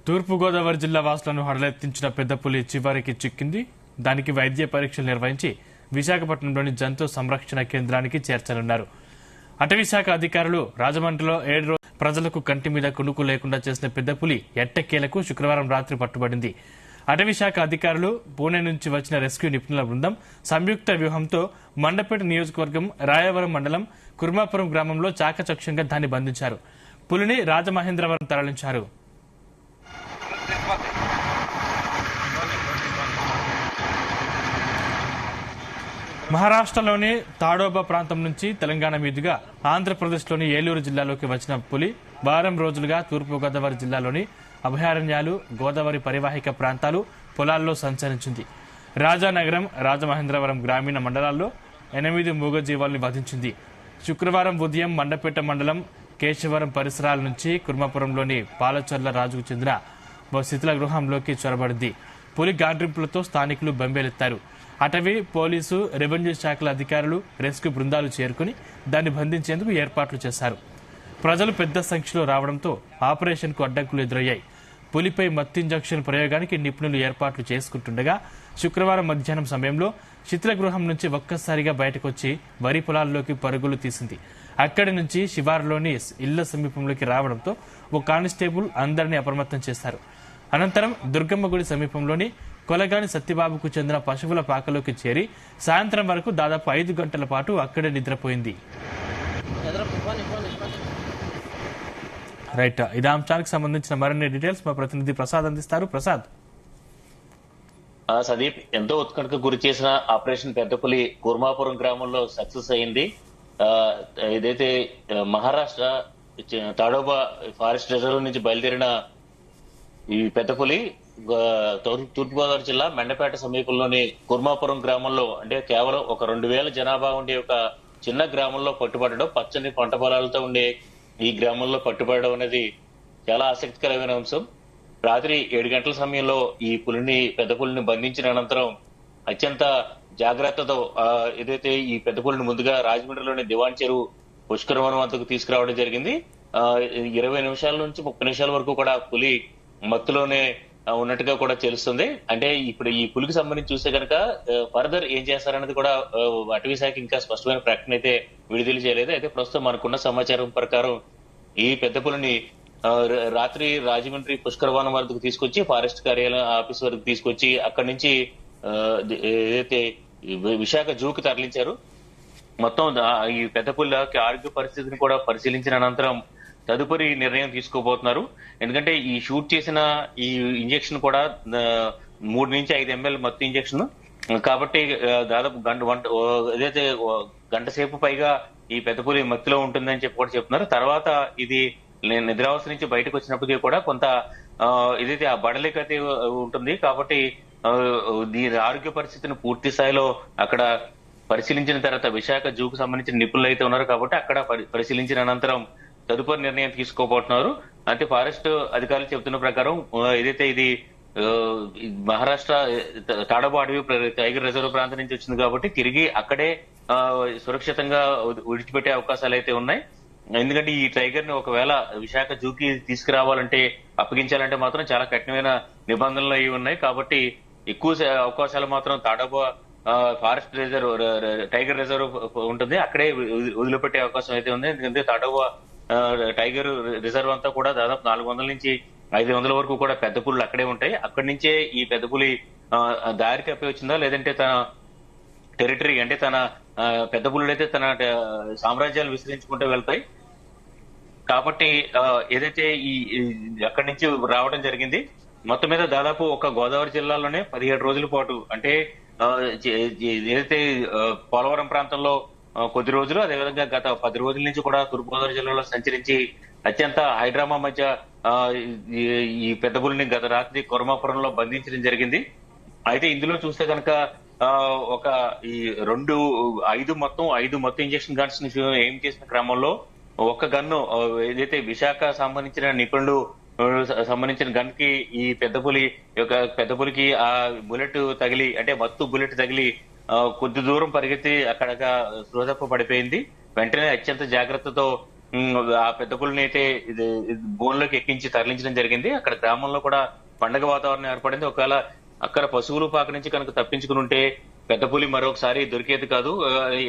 తూర్పుగోదావరి జిల్లా వాసులను హడలెత్తించిన పెద్ద పులి చివరికి చిక్కింది. దానికి వైద్య పరీక్షలు నిర్వహించి విశాఖపట్నంలోని జంతు సంరక్షణ కేంద్రానికి చేర్చనున్నారు. అటవీశాఖ అధికారులు రాజమండ్రిలో 7 రోజులు ప్రజలకు కంటి మీద కునుకు లేకుండా చేసిన పెద్ద పులి ఎట్టకేలకు శుక్రవారం రాత్రి పట్టుబడింది. అటవీశాఖ అధికారులు, పూణె నుంచి వచ్చిన రెస్క్యూ నిపుణుల బృందం సంయుక్త వ్యూహంతో మండపేట నియోజకవర్గం రాయవరం మండలం కుర్మాపురం గ్రామంలో చాకచక్యంగా దాన్ని బంధించారు. పులిని రాజమహేంద్రవరం తరలించారు. మహారాష్ట్రలోని తాడోబా ప్రాంతం నుంచి తెలంగాణ మీదుగా ఆంధ్రప్రదేశ్లోని ఏలూరు జిల్లాలోకి వచ్చిన పులి వారం రోజులుగా తూర్పుగోదావరి జిల్లాలోని అభయారణ్యాలు, గోదావరి పరివాహిక ప్రాంతాలు, పొలాల్లో సంచరించింది. రాజానగరం, రాజమహేంద్రవరం గ్రామీణ మండలాల్లో 8 మూగజీవాల్ని వధించింది. శుక్రవారం ఉదయం మండపేట మండలం కేశవరం పరిసరాల నుంచి కుర్మాపురంలోని పాలచర్ల రాజుకు చెందిన ఓ శిథిల గృహంలోకి చొరబడింది. పులి గాండ్రింపులతో స్థానికులు బెంబేలెత్తారు. అటవీ, పోలీసు, రెవెన్యూ శాఖల అధికారులు, రెస్క్యూ బృందాలు చేరుకుని దాన్ని బంధించేందుకు ఏర్పాట్లు చేశారు. ప్రజలు పెద్ద సంఖ్యలో రావడంతో ఆపరేషన్కు అడ్డంకులు ఎదురయ్యాయి. పులిపై మత్తు ఇంజెక్షన్ ప్రయోగానికి నిపుణులు ఏర్పాట్లు చేసుకుంటుండగా శుక్రవారం మధ్యాహ్నం సమయంలో శిథిల గృహం నుంచి ఒక్కసారిగా బయటకొచ్చి వరి పొలాల్లోకి పరుగులు తీసింది. అక్కడి నుంచి శివారులోని ఇళ్ల సమీపంలోకి రావడంతో ఓ కానిస్టేబుల్ అందరినీ అప్రమత్తం చేశారు. అనంతరం దుర్గమ్మ గుడి సమీపంలోని కొలగాని సత్యబాబుకు చెందిన పశువుల పాకలోకి చేరి సాయంత్రం వరకు దాదాపు 5 గంటల పాటు అక్కడే నిద్రపోయింది. రైట్, ఇదే అంశానికి సంబంధించిన మరిన్ని డీటెయిల్స్ మా ప్రతినిధి ప్రసాద్ అందిస్తారు. ప్రసాద్. సదీప్, ఎంతో ఉత్కంఠకు గురి చేసిన ఆపరేషన్ పెద్దపులి కుర్మాపురం గ్రామంలో సక్సెస్ అయింది. ఏదైతే మహారాష్ట్ర తాడోబా ఫారెస్ట్ రిజర్వ్ నుంచి బయలుదేరిన ఈ పెద్దపులి తూర్పుగోదావరి జిల్లా మెండపేట సమీపంలోని కుర్మాపురం గ్రామంలో, అంటే కేవలం ఒక 2000 జనాభా ఉండే ఒక చిన్న గ్రామంలో పట్టుబడడం, పచ్చని పంట పొలాలతో ఉండే ఈ గ్రామంలో పట్టుబడడం అనేది చాలా ఆసక్తికరమైన అంశం. రాత్రి 7 గంటల సమయంలో ఈ పెద్ద పులిని బంధించిన అనంతరం అత్యంత జాగ్రత్తతో ఏదైతే ఈ పెద్ద పులిని ముందుగా రాజమండ్రిలోని దివాన్ చెరువు పుష్కరవనం వద్దకు తీసుకురావడం జరిగింది. 20 నిమిషాల నుంచి 30 నిమిషాల వరకు కూడా పులి మత్తులోనే ఉన్నట్టుగా కూడా తెలుస్తుంది. అంటే ఇప్పుడు ఈ పులికి సంబంధించి చూస్తే కనుక ఫర్దర్ ఏం చేస్తారనేది కూడా అటవీ శాఖ ఇంకా స్పష్టమైన ప్రకటన అయితే విడుదల చేయలేదు. అయితే ప్రస్తుతం మనకున్న సమాచారం ప్రకారం ఈ పెద్ద పులిని రాత్రి రాజమండ్రి పుష్కరవనం వరకు తీసుకొచ్చి ఫారెస్ట్ కార్యాలయం ఆఫీస్ వరకు తీసుకొచ్చి అక్కడి నుంచి ఏదైతే విశాఖ జూకి తరలించారు. మొత్తం ఈ పెద్ద పులికి ఆరోగ్య పరిస్థితిని కూడా పరిశీలించిన అనంతరం తదుపరి నిర్ణయం తీసుకోబోతున్నారు. ఎందుకంటే ఈ షూట్ చేసిన ఈ ఇంజెక్షన్ కూడా 3 నుంచి 5 ml మత్తు ఇంజెక్షన్ కాబట్టి దాదాపు ఏదైతే గంట సేపు పైగా ఈ పెద్ద పులి మత్తులో ఉంటుందని చెప్పి కూడా చెప్తున్నారు. తర్వాత ఇది నిద్రావస్థ నుంచి బయటకు వచ్చినప్పటికీ కూడా కొంత ఏదైతే ఆ బడలికైతే ఉంటుంది కాబట్టి దీని ఆరోగ్య పరిస్థితిని పూర్తి స్థాయిలో అక్కడ పరిశీలించిన తర్వాత విశాఖ జూకు సంబంధించిన నిపుణులు అయితే ఉన్నారు కాబట్టి అక్కడ పరిశీలించిన అనంతరం తదుపరి నిర్ణయం తీసుకోబోతున్నారు. అంటే ఫారెస్ట్ అధికారులు చెబుతున్న ప్రకారం ఏదైతే ఇది మహారాష్ట్ర తాడోబా అడవి టైగర్ రిజర్వ్ ప్రాంతం నుంచి వచ్చింది కాబట్టి తిరిగి అక్కడే సురక్షితంగా విడిచిపెట్టే అవకాశాలు అయితే ఉన్నాయి. ఎందుకంటే ఈ టైగర్ ని ఒకవేళ విశాఖ జూకి తీసుకురావాలంటే, అప్పగించాలంటే మాత్రం చాలా కఠినమైన నిబంధనలు అవి ఉన్నాయి. కాబట్టి ఎక్కువ అవకాశాలు మాత్రం Tadoba forest reserve tiger reserve ఉంటుంది, అక్కడే వదిలిపెట్టే అవకాశం అయితే ఉంది. ఎందుకంటే తాడోబా టైగర్ రిజర్వ్ అంతా కూడా దాదాపు 400 నుంచి 500 వరకు కూడా పెద్ద పులులు అక్కడే ఉంటాయి. అక్కడి నుంచే ఈ పెద్ద పులి దారి తప్పి వచ్చిందా లేదంటే తన టెరిటరీ, అంటే తన పెద్ద పులులు అయితే తన సామ్రాజ్యాలు విస్తరించుకుంటూ వెళ్తాయి కాబట్టి ఏదైతే ఈ అక్కడి నుంచి రావడం జరిగింది. మొత్తం మీద దాదాపు ఒక గోదావరి జిల్లాలోనే 17 రోజుల పాటు, అంటే ఏదైతే పోలవరం ప్రాంతంలో కొద్ది రోజులు, అదేవిధంగా గత 10 రోజుల నుంచి కూడా తూర్పుగోదావరి జిల్లాలో సంచరించి అత్యంత హైడ్రామా మధ్య ఈ పెద్ద పులిని గత రాత్రి కుర్మాపురంలో బంధించడం జరిగింది. అయితే ఇందులో చూస్తే కనుక ఒక ఈ 5 మత్తు ఇంజెక్షన్ గన్స్ ని ఏం చేసిన క్రమంలో ఒక గన్ను ఏదైతే విశాఖ సంబంధించిన నిపుణులు సంబంధించిన గన్ కి ఈ పెద్ద పులికి ఆ బుల్లెట్ తగిలి, అంటే మత్తు బుల్లెట్ తగిలి కొద్ది దూరం పరిగెత్తి అక్కడ స్పృహ పడిపోయింది. వెంటనే అత్యంత జాగ్రత్తతో ఆ పెద్ద పులిని అయితే బోన్లోకి ఎక్కించి తరలించడం జరిగింది. అక్కడ గ్రామంలో కూడా పండగ వాతావరణం ఏర్పడింది. ఒకవేళ అక్కడ పశువులు పాక నుంచి కనుక తప్పించుకుని ఉంటే పెద్ద పులి మరొకసారి దొరికేది కాదు.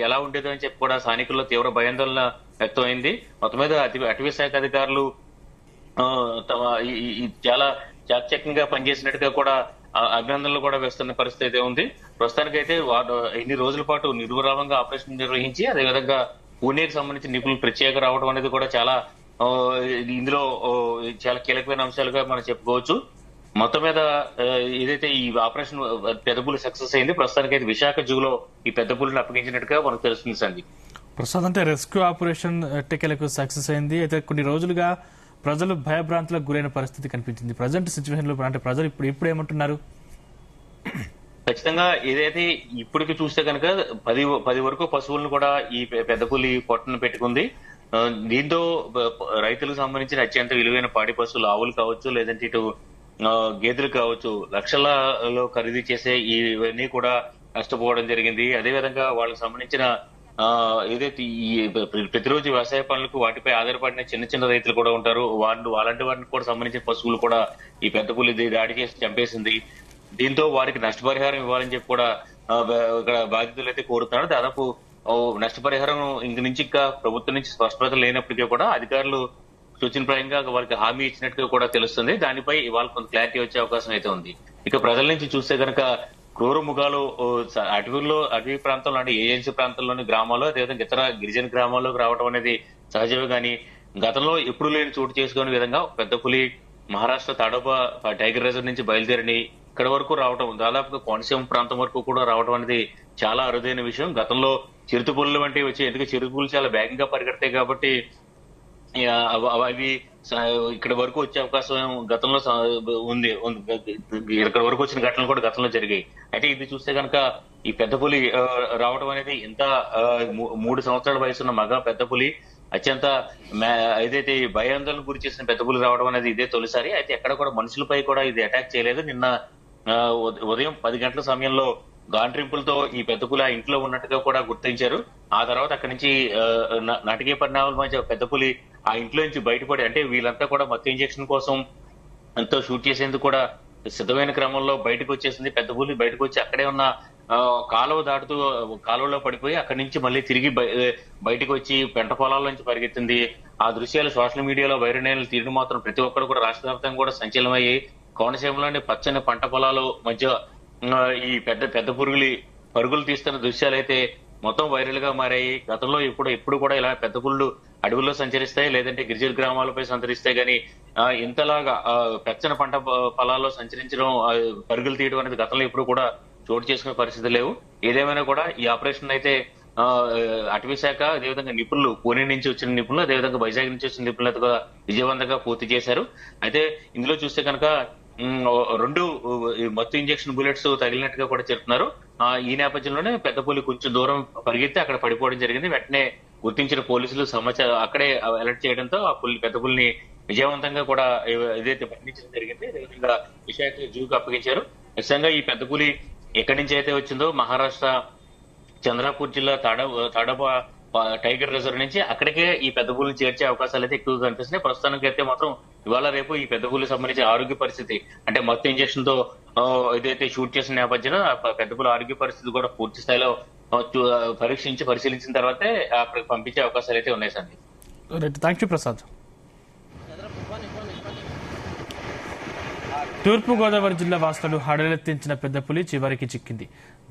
ఎలా ఉండేది అని చెప్పి కూడా స్థానికుల్లో తీవ్ర భయాందోళన వ్యక్తమైంది. మొత్తం మీద అటవీ శాఖ అధికారులు తమ చాలా చాకచక్యంగా పనిచేసినట్టుగా కూడా అభినందనలు కూడా వేస్తున్న పరిస్థితి అయితే ఉంది. ప్రస్తుతానికైతే ఇన్ని రోజుల పాటు నిర్విరామంగా ఆపరేషన్ నిర్వహించి అదేవిధంగా పూణేకి సంబంధించిన నిపుణులు ప్రత్యేక రావడం అనేది కూడా చాలా ఇందులో చాలా కీలకమైన అంశాలుగా మనం చెప్పుకోవచ్చు. మొత్తం మీద ఏదైతే ఈ ఆపరేషన్ పెద్ద పులి సక్సెస్ అయింది, ప్రస్తుతానికైతే విశాఖ జూలో ఈ పెద్ద పులిని అప్పగించినట్టుగా మనకు తెలుస్తుంది సంది. ప్రస్తుతం అంటే రెస్క్యూ ఆపరేషన్ ఎట్టకేలకు సక్సెస్ అయింది. అయితే కొన్ని రోజులుగా ప్రజలు భయభ్రాంతులకు గురైన పరిస్థితి కనిపించింది. ప్రజెంట్ సిచ్యువేషన్ లో అంటే ప్రజలు ఇప్పుడు ఏమంటున్నారు? ఖచ్చితంగా ఏదైతే ఇప్పటికి చూస్తే కనుక 10 వరకు పశువులను కూడా ఈ పెద్ద పులి పొట్టను పెట్టుకుంది. దీంతో రైతులకు సంబంధించిన అత్యంత విలువైన పాడి పశువులు ఆవులు కావచ్చు, లేదంటే ఇటు గేదెలు కావచ్చు, లక్షలలో ఖరీదు చేసే ఇవన్నీ కూడా నష్టపోవడం జరిగింది. అదేవిధంగా వాళ్ళకి సంబంధించిన ఏదైతే ఈ ప్రతిరోజు వ్యవసాయ పనులకు వాటిపై ఆధారపడిన చిన్న చిన్న రైతులు కూడా ఉంటారు. అలాంటి వాటికి కూడా సంబంధించిన పశువులు కూడా ఈ పెద్ద పులి దాడి చేసి చంపేసింది. దీంతో వారికి నష్టపరిహారం ఇవ్వాలని చెప్పి కూడా ఇక్కడ బాధితులు అయితే కోరుతున్నారు. దాదాపు నష్టపరిహారం ఇంక నుంచి ఇంకా ప్రభుత్వం నుంచి స్పష్టత లేనప్పటికీ కూడా అధికారులు సూచనప్రాయంగా వారికి హామీ ఇచ్చినట్టుగా కూడా తెలుస్తుంది. దానిపై ఇవాళ కొంత క్లారిటీ వచ్చే అవకాశం అయితే ఉంది. ఇక ప్రజల నుంచి చూస్తే కనుక క్రూర మృగాలు అటవీ ప్రాంతంలో అంటే ఏజెన్సీ ప్రాంతంలోని గ్రామాల్లో అదేవిధంగా ఇతర గిరిజన గ్రామాల్లోకి రావడం అనేది సహజమే. కానీ గతంలో ఎప్పుడు లేని చోటు చేసుకునే విధంగా పెద్ద పులి మహారాష్ట్ర తాడోబా టైగర్ రిజర్వ్ నుంచి బయలుదేరిని ఇక్కడ వరకు రావడం, దాదాపుగా కోనసీమ ప్రాంతం వరకు కూడా రావడం అనేది చాలా అరుదైన విషయం. గతంలో చిరుతపులులు వంటివి వచ్చాయి. ఎందుకంటే చిరుతపులు చాలా వేగంగా పరిగెడతాయి కాబట్టి అవి ఇక్కడ వరకు వచ్చే అవకాశం గతంలో ఉంది. ఇక్కడ వరకు వచ్చిన ఘటనలు కూడా గతంలో జరిగాయి. అయితే ఇది చూస్తే కనుక ఈ పెద్ద పులి రావడం అనేది ఎంత 3 సంవత్సరాల వయసున్న మగ పెద్ద పులి అత్యంత ఏదైతే భయాందోళన గురి చేసిన పెద్ద పులి రావడం అనేది ఇదే తొలిసారి. అయితే ఎక్కడ కూడా మనుషులపై కూడా ఇది అటాక్ చేయలేదు. నిన్న ఉదయం 10 గంటల సమయంలో గాండ్రింపులతో ఈ పెద్ద పులి ఆ ఇంట్లో ఉన్నట్టుగా కూడా గుర్తించారు. ఆ తర్వాత అక్కడి నుంచి నాటకీయ పరిణామాల మధ్య పెద్ద పులి ఆ ఇంట్లో నుంచి బయటపడి, అంటే వీళ్ళంతా కూడా మత్తు ఇంజెక్షన్ కోసం ఎంతో షూట్ చేసేందుకు కూడా సిద్ధమైన క్రమంలో బయటకు వచ్చేసింది. పెద్ద పులి బయటకు వచ్చి అక్కడే ఉన్న కాలువ దాటుతూ కాలువలో పడిపోయి అక్కడి నుంచి మళ్ళీ తిరిగి బయటకు వచ్చి పెంట పొలాల నుంచి పరిగెత్తింది. ఆ దృశ్యాలు సోషల్ మీడియాలో వైరల్ తీయడం మాత్రం ప్రతి ఒక్కరు కూడా రాష్ట్ర వ్యాప్తంగా కూడా సంచలనమయ్యాయి. కోనసీమలోని పచ్చని పంట పొలాల మధ్య ఈ పెద్ద పరుగులు తీస్తున్న దృశ్యాలు అయితే మొత్తం వైరల్ గా మారాయి. గతంలో ఇప్పుడు కూడా ఇలా పెద్ద పులులు అడవుల్లో సంచరిస్తాయి, లేదంటే గిరిజన గ్రామాలపై సంచరిస్తాయి. కానీ ఇంతలాగా పచ్చని పంట పొలాల్లో సంచరించడం, పరుగులు తీయడం అనేది గతంలో ఇప్పుడు కూడా చోటు చేసుకునే పరిస్థితి లేవు. ఏదేమైనా కూడా ఈ ఆపరేషన్ అయితే అటవీ శాఖ అదేవిధంగా నిపుణులు, పూణే నుంచి వచ్చిన నిపుణులు, అదేవిధంగా వైజాగ్ నుంచి వచ్చిన నిపుణులతో కూడా విజయవంతంగా పూర్తి చేశారు. అయితే ఇందులో చూస్తే కనుక 2 మత్తు ఇంజెక్షన్ బుల్లెట్స్ తగిలినట్టుగా కూడా చెప్తున్నారు. ఈ నేపథ్యంలోనే పెద్ద పులి కొంచెం దూరం పరిగెత్తి అక్కడ పడిపోవడం జరిగింది. వెంటనే గుర్తించిన పోలీసులు సమాచారం అక్కడే అలర్ట్ చేయడంతో ఆ పెద్ద పులిని విజయవంతంగా కూడా ఏదైతే బంధించడం జరిగింది. అదేవిధంగా విశాఖ జూకు అప్పగించారు. నిజంగా ఈ పెద్ద పులి ఎక్కడి నుంచి అయితే వచ్చిందో మహారాష్ట్ర చంద్రపూర్ జిల్లా తాడోబా టైగర్ రిజర్వ్ నుంచి అక్కడికే ఈ పెద్ద పులిని చేర్చే అవకాశాలు అయితే ఎక్కువగా కనిపిస్తున్నాయి. ప్రస్తుతానికి అయితే మాత్రం ఇవాళ రేపు ఈ పెద్ద పులికి సంబంధించిన ఆరోగ్య పరిస్థితి, అంటే మత్తు ఇంజెక్షన్ తో ఏదైతే షూట్ చేసిన నేపథ్యంలో పెద్ద పులి ఆరోగ్య పరిస్థితి కూడా పూర్తి స్థాయిలో పరిశీలించిన తర్వాతే అక్కడికి పంపించే అవకాశాలు అయితే ఉన్నాయి సండి. Thank you Prasad. తూర్పుగోదావరి జిల్లా వాసులు హడలెత్తించిన పెద్ద పులి చివరికి చిక్కింది.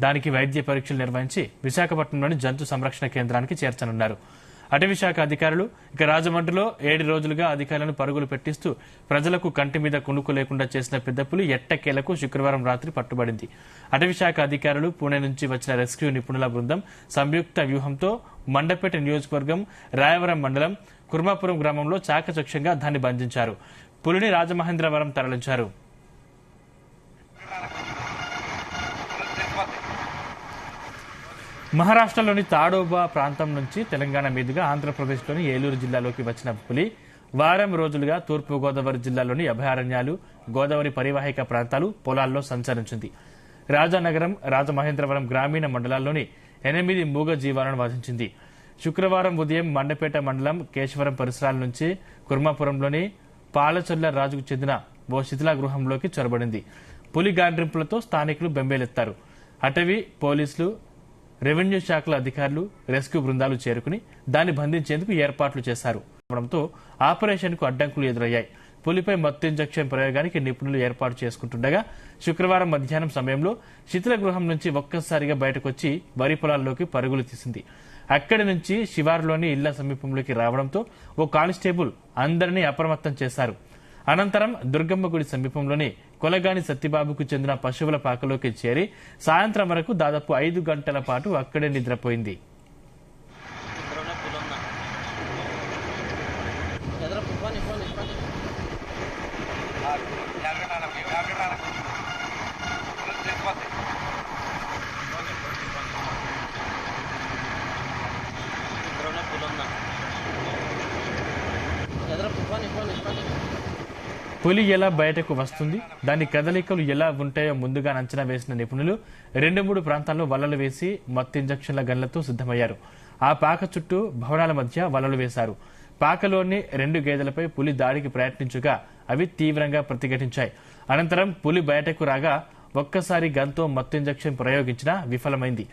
దానికి వైద్య పరీక్షలు నిర్వహించి విశాఖపట్నంలోని జంతు సంరక్షణ కేంద్రానికి చేర్చనున్నారు అటవీ శాఖ అధికారులు. ఇక రాజమండ్రిలో 7 రోజులుగా అధికారులను పరుగులు పెట్టిస్తూ ప్రజలకు కంటి మీద కునుకు లేకుండా చేసిన పెద్ద పులి ఎట్టకేలకు శుక్రవారం రాత్రి పట్టుబడింది. అటవీ శాఖ అధికారులు, పూణే నుంచి వచ్చిన రెస్క్యూ నిపుణుల బృందం సంయుక్త వ్యూహంతో మండపేట నియోజకవర్గం రాయవరం మండలం కుర్మాపురం గ్రామంలో చాకచక్యంగా దాన్ని బంధించారు. పులిని రాజమహేంద్రవరం తరలించారు. మహారాష్ట్రలోని తాడోబా ప్రాంతం నుంచి తెలంగాణ మీదుగా ఆంధ్రప్రదేశ్లోని ఏలూరు జిల్లాలోకి వచ్చిన పులి వారం రోజులుగా తూర్పుగోదావరి జిల్లాలోని అభయారణ్యాలు, గోదావరి పరివాహిక ప్రాంతాలు, పొలాల్లో సంచరించింది. రాజానగరం, రాజమహేంద్రవరం గ్రామీణ మండలాల్లోని 8 మూగ జీవాలను వధించింది. శుక్రవారం ఉదయం మండపేట మండలం కేశవరం పరిసరాల నుంచి కుర్మాపురంలోని పాలచొల్ల రాజుకు చెందిన ఓ శిథిలా గృహంలోకి చొరబడింది. పులి గాండ్రింపులతో స్థానికులు బెంబేలెత్తారు. అటవీ, పోలీసులు, రెవెన్యూ శాఖల అధికారులు, రెస్క్యూ బృందాలు చేరుకుని దాన్ని బంధించేందుకు ఏర్పాట్లు చేశారు. ఆపరేషన్ కు అడ్డంకులు ఎదురయ్యాయి. పులిపై మత్తు ఇంజెక్షన్ ప్రయోగానికి నిపుణులు ఏర్పాటు చేసుకుంటుండగా శుక్రవారం మధ్యాహ్నం సమయంలో శిథిల గృహం నుంచి ఒక్కసారిగా బయటకొచ్చి వరి పొలాల్లోకి పరుగులు తీసింది. అక్కడి నుంచి శివారులోని ఇళ్ల సమీపంలోకి రావడంతో ఓ కానిస్టేబుల్ అందరినీ అప్రమత్తం చేశారు. అనంతరం దుర్గమ్మ గుడి సమీపంలోని కొలగాని సత్యబాబుకు చెందిన పశువుల పాకలోకి చేరి సాయంత్రం వరకు దాదాపు 5 గంటల పాటు అక్కడే నిద్రపోయింది. పులి ఎలా బయటకు వస్తుంది, దాని కదలికలు ఎలా ఉంటాయో ముందుగా అంచనా వేసిన నిపుణులు 2-3 ప్రాంతాల్లో వలలు వేసి మత్తు ఇంజక్షన్ల గన్లతో సిద్దమయ్యారు. ఆ పాక చుట్టూ భవనాల మధ్య వలలు వేశారు. పాకలోని 2 గేదెలపై పులి దాడికి ప్రయత్నించగా అవి తీవ్రంగా ప్రతిఘటించాయి. అనంతరం పులి బయటకు రాగా ఒక్కసారి గన్తో మత్తు ఇంజక్షన్ ప్రయోగించినా విఫలమైంది.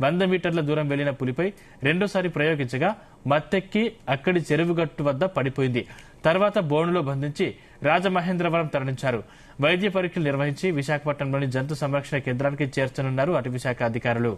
100 మీటర్ల దూరం వెళ్లిన పులిపై రెండోసారి ప్రయోగించగా మత్తెక్కి అక్కడి చెరువుగట్టు వద్ద పడిపోయింది. తర్వాత బోనులో బంధించి రాజమహేంద్రవరం తరలించారు. వైద్య పరీక్షలు నిర్వహించి విశాఖపట్నంలోని జంతు సంరక్షణ కేంద్రానికి చేర్చనున్నారు అటవీశాఖ అధికారులు.